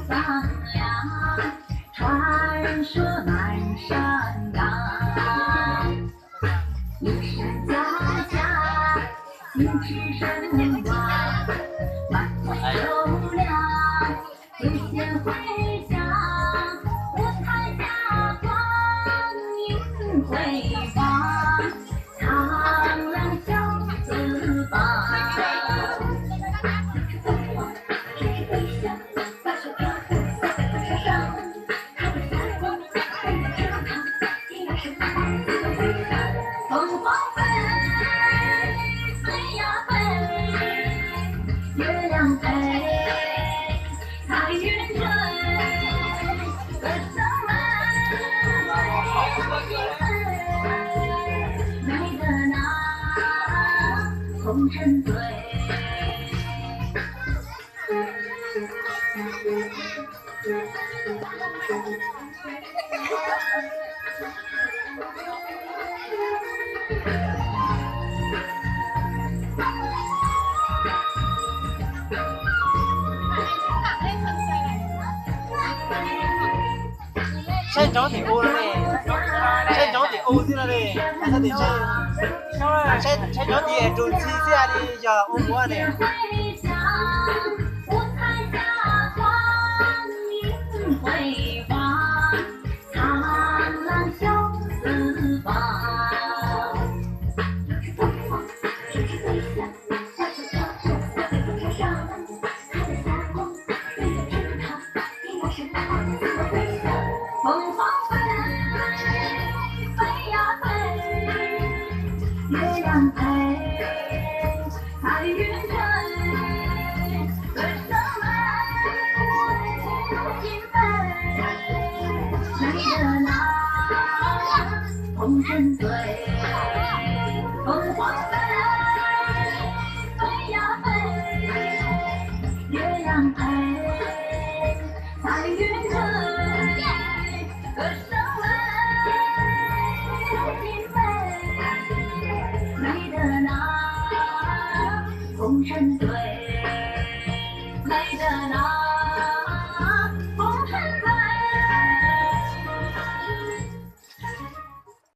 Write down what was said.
放呀，传说满山岗，有山家家，心驰神往，满怀优良，最先回家，舞台下光影辉煌，苍狼小四方。凤凰飞，飞呀飞，月亮飞，彩云追，歌声美，美得那红尘醉。Sen chó thì ô này, sen chó thì ô thế này này, sao thì sen chó thì trốn xí xe đi giờ ô múa này. 凤凰飞，飞呀飞，月亮飞，彩云追，歌声美，心飞，美得那红尘醉。凤凰飞，飞呀飞，月亮飞，彩云追。歌声美，美得那红尘醉，美得那。